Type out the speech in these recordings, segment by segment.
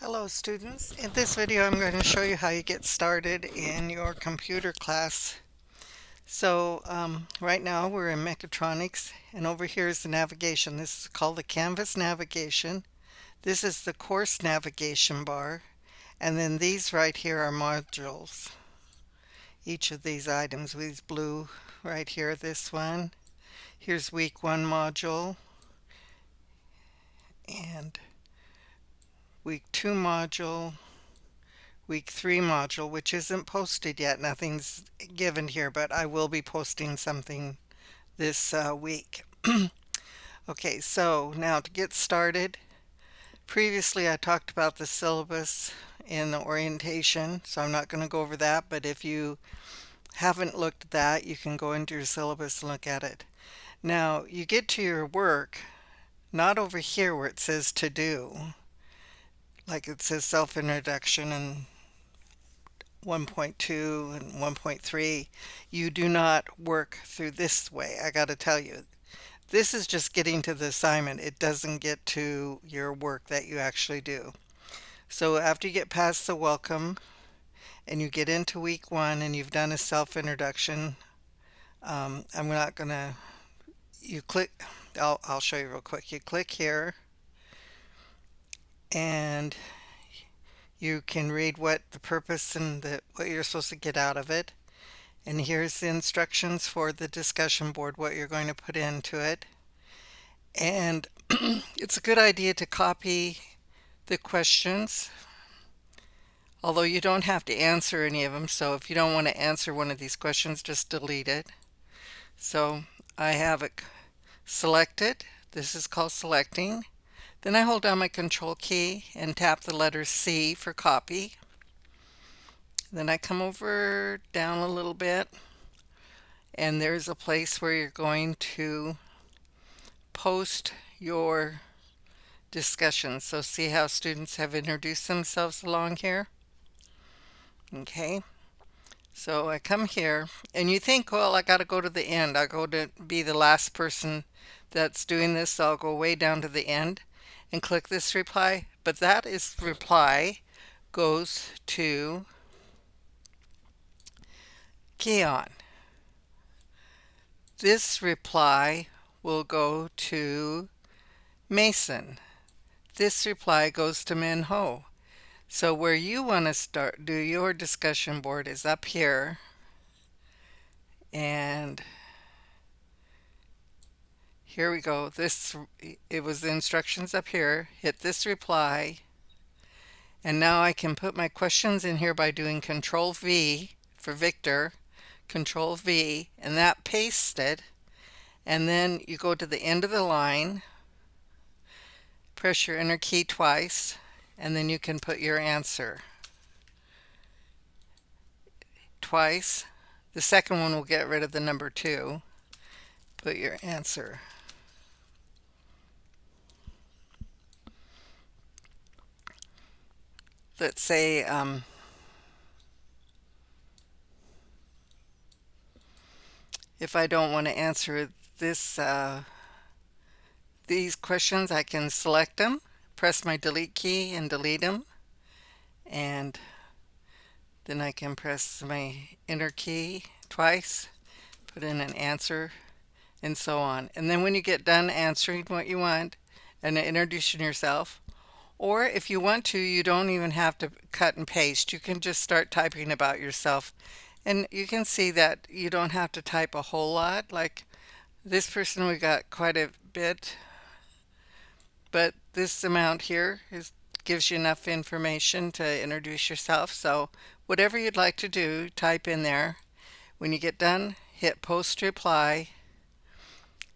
Hello students. In this video I'm going to show you how you get started in your computer class. Right now we're in mechatronics and over here is the navigation. This is called the canvas navigation. This is the course navigation bar, and then these right here are modules. Each of these items, these blue right here, this one. Here's week 1 module and week 2 module, week 3 module, which isn't posted yet. Nothing's given here, but I will be posting something this week. Okay, so now to get started, previously I talked about the syllabus in the orientation, so I'm not going to go over that, but if you haven't looked at that, you can go into your syllabus and look at it. Now, you get to your work, not over here where it says to do, like it says self-introduction and 1.2 and 1.3, you do not work through this way. I got to tell you, this is just getting to the assignment. It doesn't get to your work that you actually do. So after you get past the welcome and you get into week 1 and you've done a self-introduction, I'm not going to, you click, I'll show you real quick. You click here and you can read what the purpose and what you're supposed to get out of it. And here's the instructions for the discussion board, what you're going to put into it. And it's a good idea to copy the questions, although you don't have to answer any of them. So if you don't want to answer one of these questions, just delete it. So I have it selected. This is called selecting. Then I hold down my control key and tap the letter C for copy. Then I come over down a little bit and there's a place where you're going to post your discussion. So see how students have introduced themselves along here? Okay, so I come here and you think, well, I got to go to the end. I go to be the last person that's doing this, so I'll go way down to the end and click this reply. But that is reply goes to Keon. This reply will go to Mason. This reply goes to Minho. So where you want to do your discussion board is up here, and here we go. It was the instructions up here. Hit this reply, and now I can put my questions in here by doing Control V for Victor, Control V, and that pastes it. And then you go to the end of the line, press your enter key twice, and then you can put your answer twice. The second one will get rid of the number 2. Put your answer. Let's say if I don't want to answer these questions, I can select them, press my delete key and delete them, and then I can press my enter key twice, put in an answer, and so on. And then when you get done answering what you want and introducing yourself, or if you want to, you don't even have to cut and paste. You can just start typing about yourself. And you can see that you don't have to type a whole lot. Like this person, we got quite a bit, but this amount here gives you enough information to introduce yourself. So whatever you'd like to do, type in there. When you get done, hit post reply.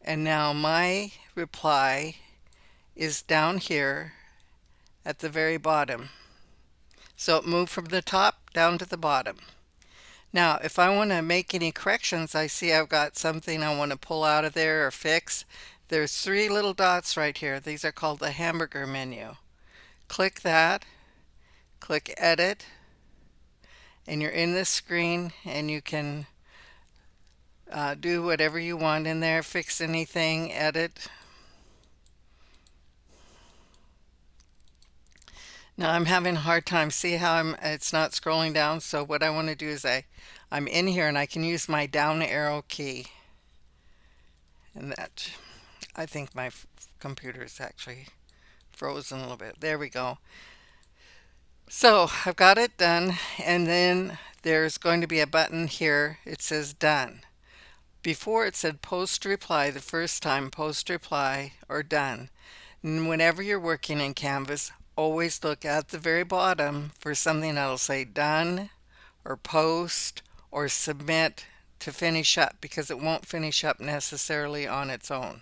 And now my reply is down here at the very bottom. So it moved from the top down to the bottom. Now, if I want to make any corrections, I see I've got something I want to pull out of there or fix. There's 3 little dots right here. These are called the hamburger menu. Click that, click edit, and you're in this screen and you can do whatever you want in there, fix anything, edit. Now I'm having a hard time. See how it's not scrolling down? So what I want to do is I'm in here and I can use my down arrow key. And that, I think my computer is actually frozen a little bit. There we go. So I've got it done, and then there's going to be a button here. It says done. Before it said post reply the first time, post reply or done. And whenever you're working in Canvas, always look at the very bottom for something that'll say done or post or submit to finish up, because it won't finish up necessarily on its own.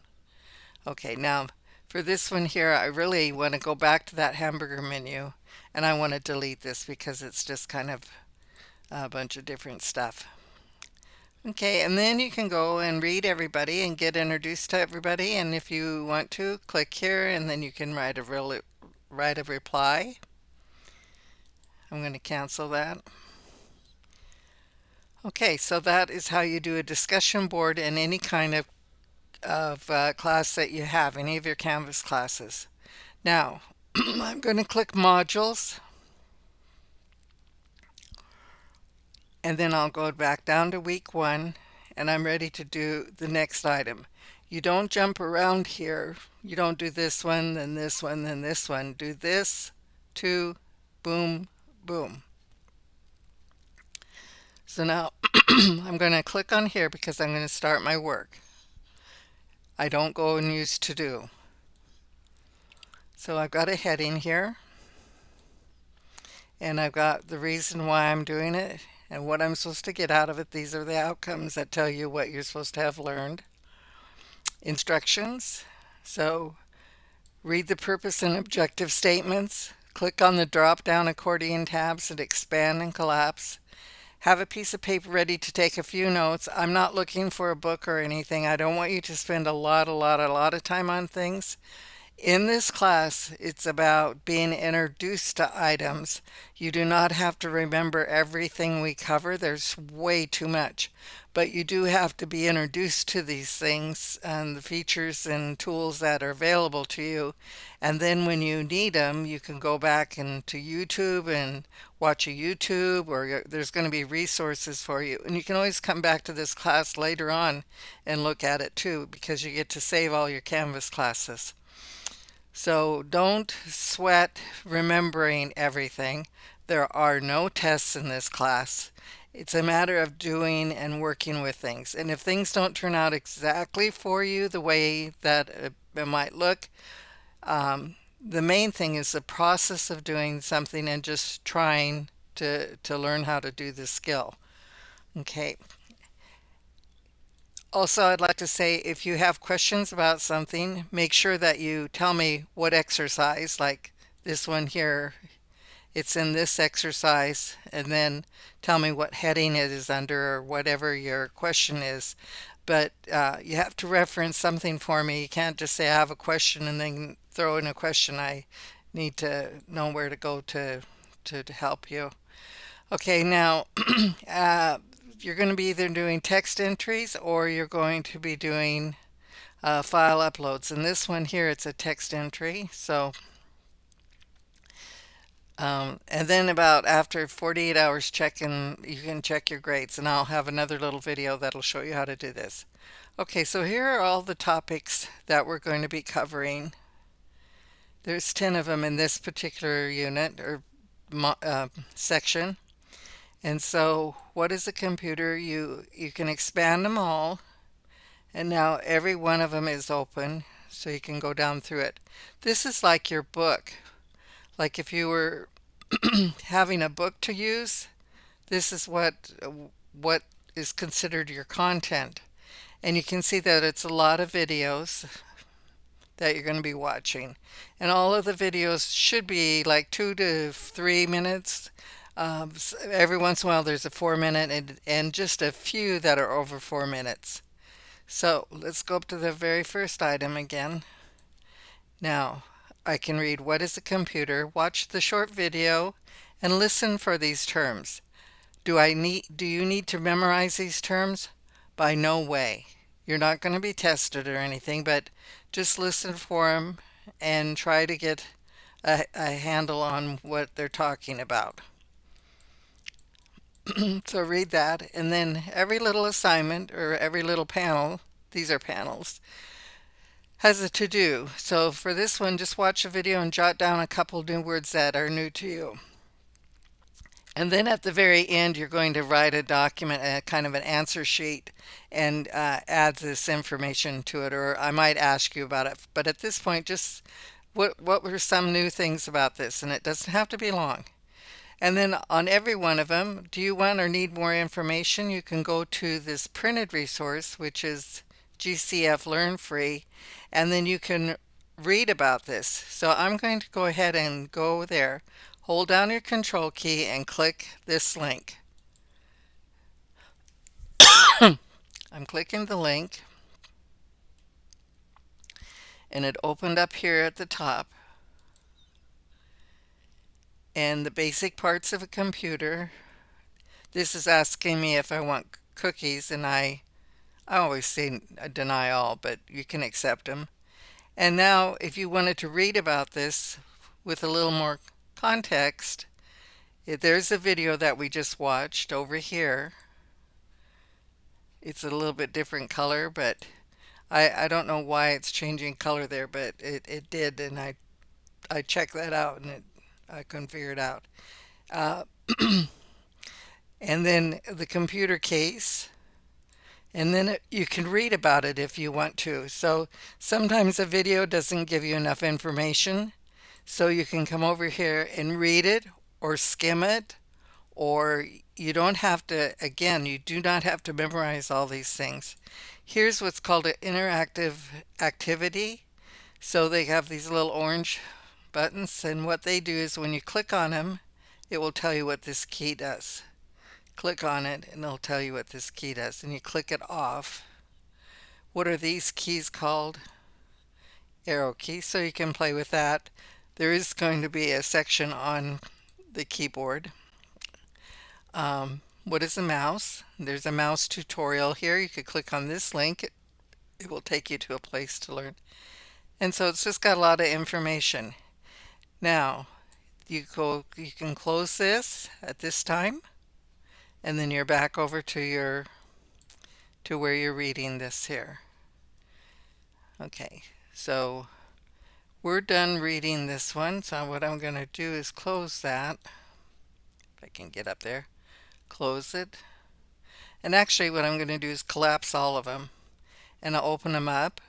Okay, now for this one here, I really want to go back to that hamburger menu, and I want to delete this because it's just kind of a bunch of different stuff. Okay, and then you can go and read everybody and get introduced to everybody, and if you want to, click here and then you can write a reply. I'm going to cancel that. Okay, so that is how you do a discussion board in any kind of class that you have, any of your Canvas classes. Now, I'm going to click modules, and then I'll go back down to week 1, and I'm ready to do the next item. You don't jump around here. You don't do this one, then this one, then this one. Do this, 2, boom, boom. So now I'm going to click on here because I'm going to start my work. I don't go and use to do. So I've got a heading here, and I've got the reason why I'm doing it and what I'm supposed to get out of it. These are the outcomes that tell you what you're supposed to have learned. Instructions. So read the purpose and objective statements. Click on the drop-down accordion tabs and expand and collapse. Have a piece of paper ready to take a few notes. I'm not looking for a book or anything. I don't want you to spend a lot of time on things. In this class, it's about being introduced to items. You do not have to remember everything we cover. There's way too much. But you do have to be introduced to these things and the features and tools that are available to you. And then when you need them, you can go back into YouTube and watch a YouTube, or there's going to be resources for you. And you can always come back to this class later on and look at it too, because you get to save all your Canvas classes. So don't sweat remembering everything. There are no tests in this class. It's a matter of doing and working with things. And if things don't turn out exactly for you the way that it might look, the main thing is the process of doing something and just trying to learn how to do the skill. Okay. Also, I'd like to say, if you have questions about something, make sure that you tell me what exercise, like this one here, it's in this exercise, and then tell me what heading it is under or whatever your question is. But you have to reference something for me. You can't just say I have a question and then throw in a question. I need to know where to go to help you. Okay, now you're going to be either doing text entries or you're going to be doing file uploads. And this one here, it's a text entry. So, and then about after 48 hours checking, you can check your grades. And I'll have another little video that'll show you how to do this. Okay, so here are all the topics that we're going to be covering. There's 10 of them in this particular unit or section. And so what is a computer? You can expand them all, and now every one of them is open, so you can go down through it. This is like your book. Like if you were having a book to use, this is what is considered your content. And you can see that it's a lot of videos that you're going to be watching. And all of the videos should be like 2 to 3 minutes. Every once in a while there's a 4-minute and just a few that are over 4 minutes. So let's go up to the very first item again. Now I can read what is a computer, watch the short video, and listen for these terms. Do you need to memorize these terms? By no way. You're not going to be tested or anything, but just listen for them and try to get a handle on what they're talking about. So read that, and then every little assignment or every little panel, these are panels, has a to do. So for this one, just watch a video and jot down a couple new words that are new to you. And then at the very end, you're going to write a document, a kind of an answer sheet, and add this information to it, or I might ask you about it. But at this point, just what were some new things about this? And it doesn't have to be long. And then on every one of them, do you want or need more information? You can go to this printed resource, which is GCF Learn Free, and then you can read about this. So I'm going to go ahead and go there, hold down your control key and click this link. I'm clicking the link and it opened up here at the top. And the basic parts of a computer. This is asking me if I want cookies, and I always say deny all, but you can accept them. And now if you wanted to read about this with a little more context, there's a video that we just watched over here. It's a little bit different color, but I don't know why it's changing color there, but it did, and I checked that out, and I couldn't figure it out. Uh, and then the computer case, and then you can read about it if you want to. So sometimes a video doesn't give you enough information, so you can come over here and read it or skim it, or you don't have to, again, you do not have to memorize all these things. Here's what's called an interactive activity. So they have these little orange buttons, and what they do is when you click on them, it will tell you what this key does. Click on it and it'll tell you what this key does, and you click it off. What are these keys called? Arrow keys, so you can play with that. There is going to be a section on the keyboard. What is a mouse? There's a mouse tutorial here. You could click on this link. It will take you to a place to learn. And so it's just got a lot of information. Now, you can close this at this time, and then you're back over to where you're reading this here. Okay, so we're done reading this one. So what I'm going to do is close that. If I can get up there, close it. And actually what I'm going to do is collapse all of them, and I'll open them up,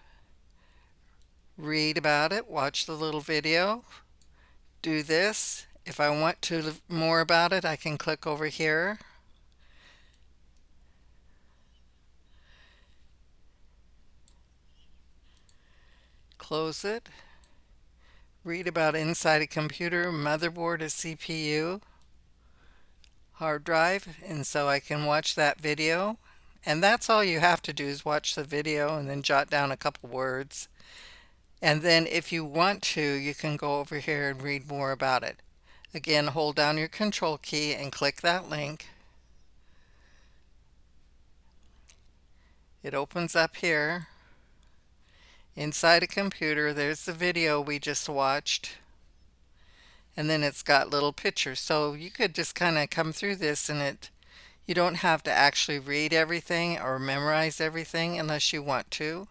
read about it, watch the little video, do this. If I want to more about it, I can click over here. Close it. Read about inside a computer, motherboard, a CPU, hard drive, and so I can watch that video. And that's all you have to do is watch the video and then jot down a couple words. And then if you want to, you can go over here and read more about it. Again, hold down your control key and click that link. It opens up here. Inside a computer, there's the video we just watched. And then it's got little pictures. So you could just kind of come through this, and you don't have to actually read everything or memorize everything unless you want to.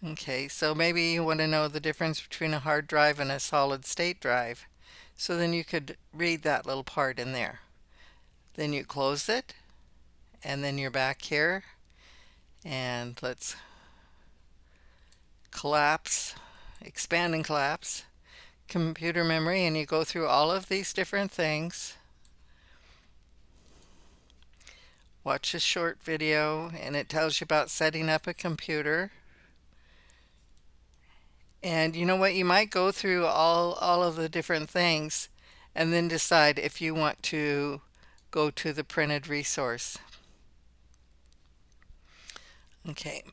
Okay, so maybe you want to know the difference between a hard drive and a solid state drive. So then you could read that little part in there. Then you close it, and then you're back here, and let's collapse, expand and collapse computer memory, and you go through all of these different things. Watch a short video, and it tells you about setting up a computer. And you know what? You might go through all of the different things and then decide if you want to go to the printed resource. Okay.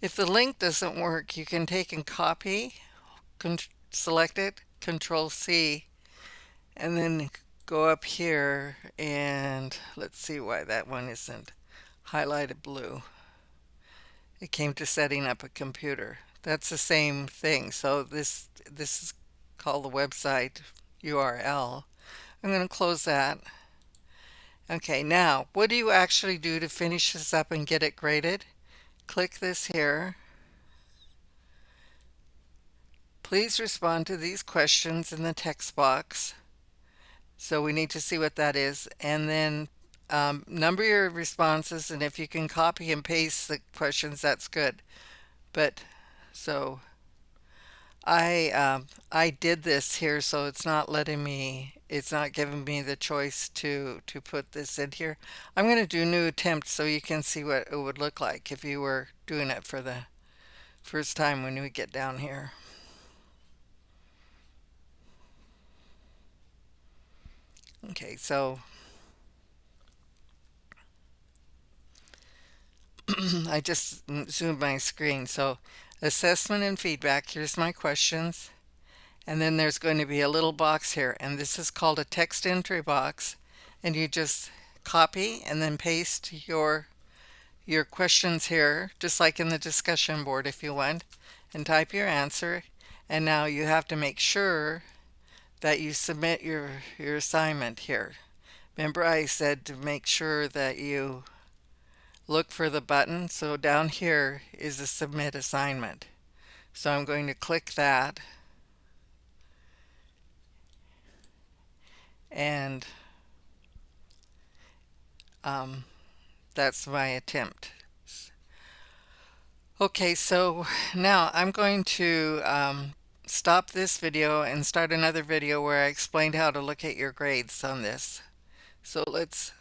If the link doesn't work, you can take and copy, select it, Control C, and then go up here, and let's see why that one isn't highlighted blue. It came to setting up a computer. That's the same thing. So this is called the website URL. I'm going to close that. Okay, now what do you actually do to finish this up and get it graded? Click this here. Please respond to these questions in the text box. So we need to see what that is. And then number your responses, and if you can copy and paste the questions, that's good. But so I did this here, so it's not letting me, it's not giving me the choice to put this in here. I'm going to do new attempt so you can see what it would look like if you were doing it for the first time when we get down here. Okay, so I just zoomed my screen. So assessment and feedback, here's my questions. And then there's going to be a little box here, and this is called a text entry box. And you just copy and then paste your questions here, just like in the discussion board if you want, and type your answer. And now you have to make sure that you submit your assignment here. Remember I said to make sure that you look for the button. So down here is the submit assignment. So I'm going to click that, and that's my attempt. Okay, so now I'm going to stop this video and start another video where I explained how to look at your grades on this. So let's